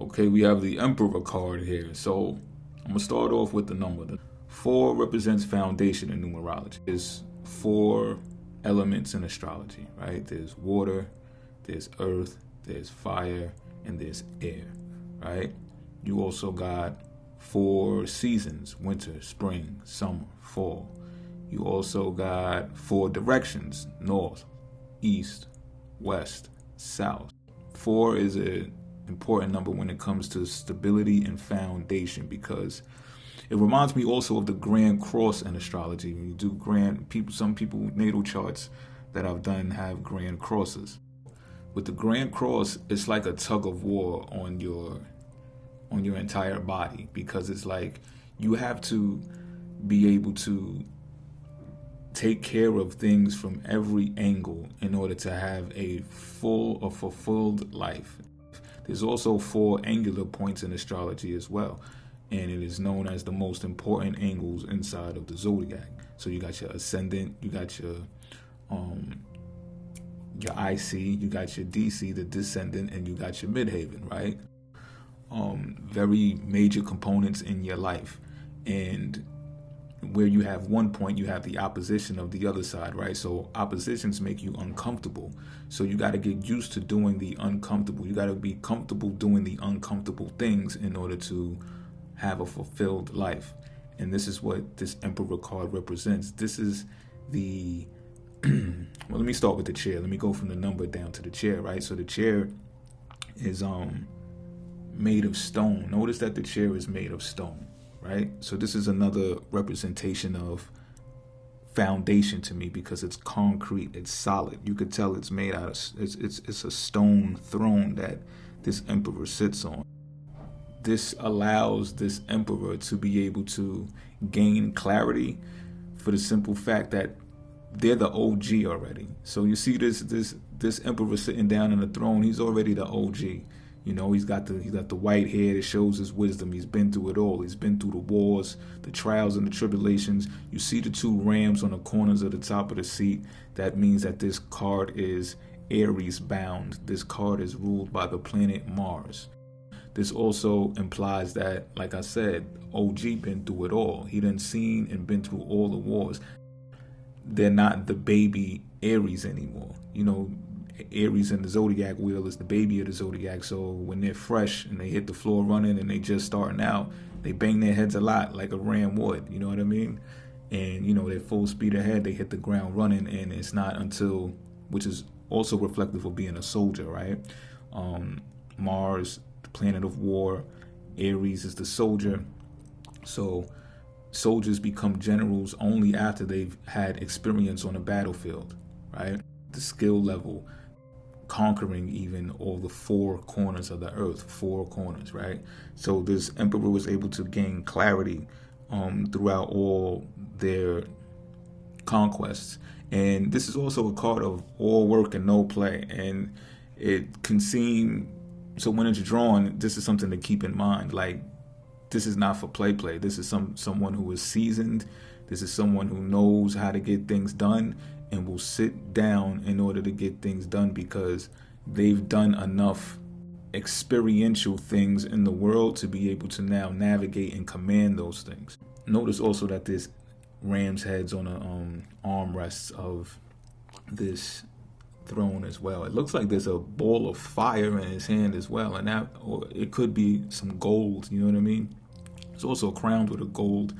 Okay, we have the Emperor card here. So I'm gonna start off with the number. The 4 represents foundation in numerology. There's 4 elements in astrology, right? There's water, there's earth, there's fire, and there's air, right? You also got 4 seasons: winter, spring, summer, fall. You also got 4 directions: north, east, west, south. 4 is an important number when it comes to stability and foundation, because it reminds me also of the Grand Cross in astrology. When you do some people natal charts that I've done have Grand Crosses. With the Grand Cross, it's like a tug of war on your entire body, because it's like you have to be able to take care of things from every angle in order to have a fulfilled life. There's also 4 angular points in astrology as well, and it is known as the most important angles inside of the zodiac. So you got your ascendant, you got your IC, you got your DC, the descendant, and you got your midhaven, right? Very major components in your life. And where you have one point, you have the opposition of the other side, right? So oppositions make you uncomfortable. So you got to get used to doing the uncomfortable. You got to be comfortable doing the uncomfortable things in order to have a fulfilled life. And this is what this Emperor card represents. This is the well, let me start with the chair. Let me go from the number down to the chair, right? So the chair is made of stone. Notice that the chair is made of stone, right? So this is another representation of foundation to me, because it's concrete, it's solid. You could tell it's made out of it's a stone throne that this emperor sits on. This allows this emperor to be able to gain clarity, for the simple fact that they're the OG already. So you see this emperor sitting down on the throne, he's already the OG. You know, he's got the white hair that shows his wisdom. He's been through it all. He's been through the wars, the trials and the tribulations. You see the 2 rams on the corners of the top of the seat. That means that this card is Aries bound. This card is ruled by the planet Mars. This also implies that, like I said, OG been through it all. He done seen and been through all the wars. They're not the baby Aries anymore. You know, Aries in the zodiac wheel is the baby of the zodiac. So when they're fresh and they hit the floor running and they just starting out, they bang their heads a lot like a ram would. You know what I mean? And you know, they're full speed ahead. They hit the ground running, and it's not until, which is also reflective of being a soldier, right? Mars, the planet of war. Aries is the soldier. So soldiers become generals only after they've had experience on a battlefield, right? The skill level, conquering even all the 4 corners of the earth, 4 corners, right? So this emperor was able to gain clarity throughout all their conquests. And this is also a card of all work and no play. And it can seem, so when it's drawn, this is something to keep in mind. Like, this is not for play. This is someone who is seasoned. This is someone who knows how to get things done and will sit down in order to get things done, because they've done enough experiential things in the world to be able to now navigate and command those things. Notice also that there's ram's heads on the armrests of this throne as well. It looks like there's a ball of fire in his hand as well, and that, or it could be some gold. You know what I mean? It's also crowned with a gold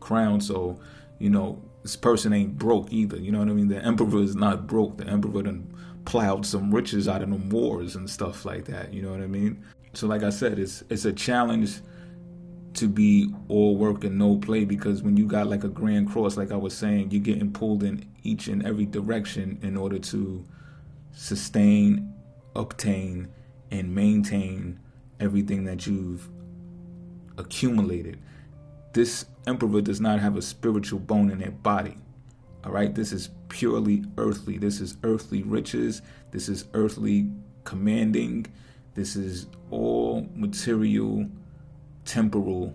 crown, so you know this person ain't broke either. You know what I mean? The emperor is not broke. The emperor done plowed some riches out of them wars and stuff like that. You know what I mean? So like I said, it's a challenge to be all work and no play, because when you got like a Grand Cross, like I was saying, you're getting pulled in each and every direction in order to sustain, obtain, and maintain everything that you've accumulated. This emperor does not have a spiritual bone in their body. All right, this is purely earthly. This is earthly riches. This is earthly commanding. This is all material, temporal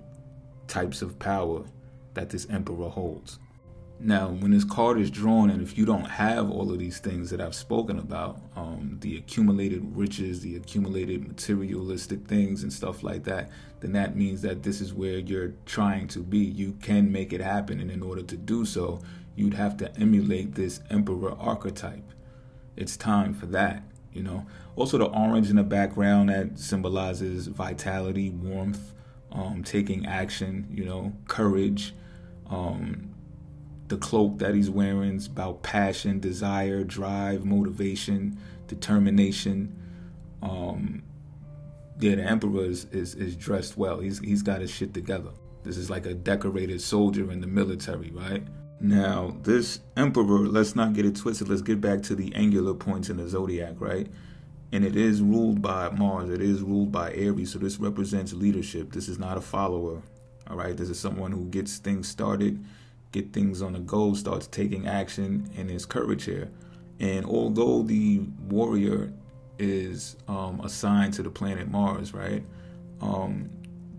types of power that this emperor holds. Now, when this card is drawn, and if you don't have all of these things that I've spoken about, the accumulated riches, the accumulated materialistic things and stuff like that, then that means that this is where you're trying to be. You can make it happen, and in order to do so, you'd have to emulate this emperor archetype. It's time for that, you know. Also, the orange in the background, that symbolizes vitality, warmth, taking action, you know, courage. The cloak that he's wearing is about passion, desire, drive, motivation, determination. The emperor is dressed well. He's got his shit together. This is like a decorated soldier in the military, right? Now, this emperor, let's not get it twisted. Let's get back to the angular points in the zodiac, right? And it is ruled by Mars. It is ruled by Aries. So this represents leadership. This is not a follower, all right? This is someone who gets things started, get things on the go, starts taking action, and is courage here. And although the warrior is assigned to the planet Mars, right?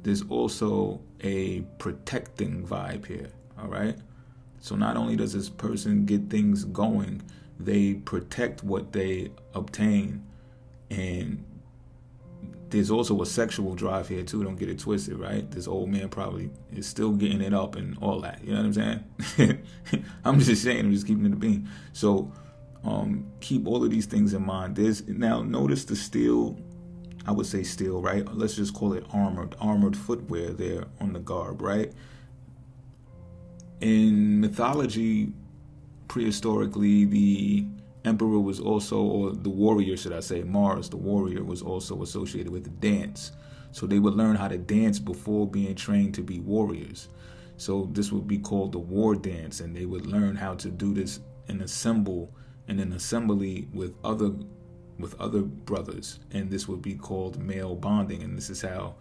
There's also a protecting vibe here, all right? So not only does this person get things going, they protect what they obtain. And there's also a sexual drive here too, don't get it twisted, right? This old man probably is still getting it up and all that, you know what I'm saying? I'm just saying, I'm just keeping it a bean. So keep all of these things in mind. Now notice the steel, I would say steel, right? Let's just call it armored footwear there on the garb, right? In mythology, prehistorically, the emperor was also, or the warrior, should I say, Mars, the warrior, was also associated with the dance. So they would learn how to dance before being trained to be warriors. So this would be called the war dance, and they would learn how to do this in an assembly with other brothers, and this would be called male bonding. And this is how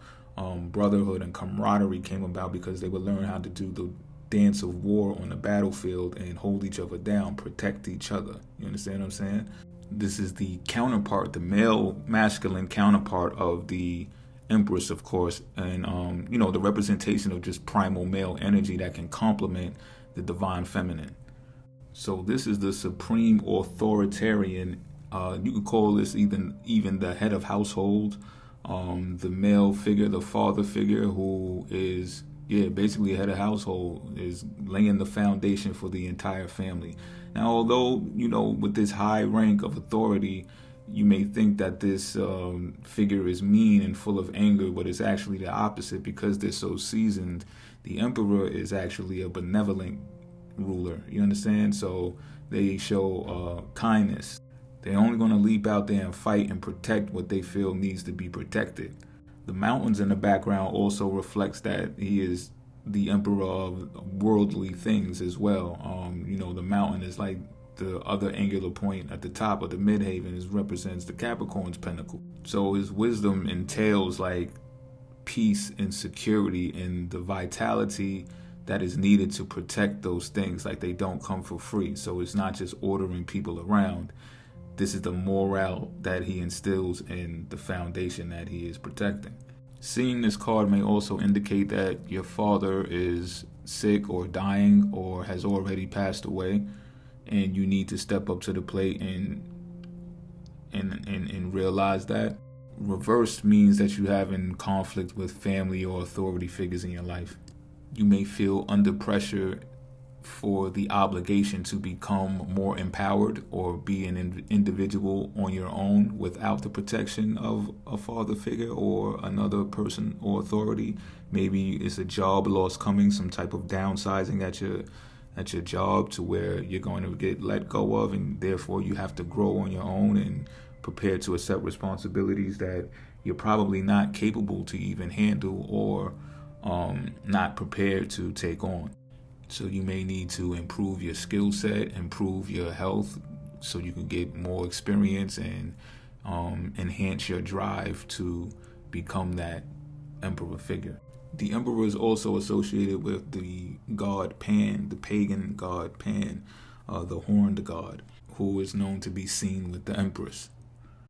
brotherhood and camaraderie came about, because they would learn how to do the dance of war on the battlefield and hold each other down, protect each other. You understand what I'm saying? This is the counterpart, the male masculine counterpart of the Empress, of course, and the representation of just primal male energy that can complement the divine feminine. So this is the supreme authoritarian. You could call this even the head of household, the male figure, the father figure, who is basically head of household, is laying the foundation for the entire family. Now, although, with this high rank of authority, you may think that this figure is mean and full of anger, but it's actually the opposite, because they're so seasoned. The emperor is actually a benevolent ruler, you understand? So they show kindness. They're only going to leap out there and fight and protect what they feel needs to be protected. The mountains in the background also reflects that he is the emperor of worldly things as well. The mountain is like the other angular point at the top of the midhaven, represents the Capricorn's pinnacle. So his wisdom entails like peace and security and the vitality that is needed to protect those things. Like, they don't come for free. So it's not just ordering people around. This is the morale that he instills in the foundation that he is protecting. Seeing this card may also indicate that your father is sick or dying or has already passed away, and you need to step up to the plate and realize that. Reversed means that you have in conflict with family or authority figures in your life. You may feel under pressure for the obligation to become more empowered or be an individual on your own without the protection of a father figure or another person or authority. Maybe it's a job loss coming, some type of downsizing at your job to where you're going to get let go of, and therefore you have to grow on your own and prepare to accept responsibilities that you're probably not capable to even handle or not prepared to take on. So you may need to improve your skill set, improve your health, so you can get more experience and enhance your drive to become that emperor figure. The emperor is also associated with the god Pan, the pagan god Pan, the horned god, who is known to be seen with the empress.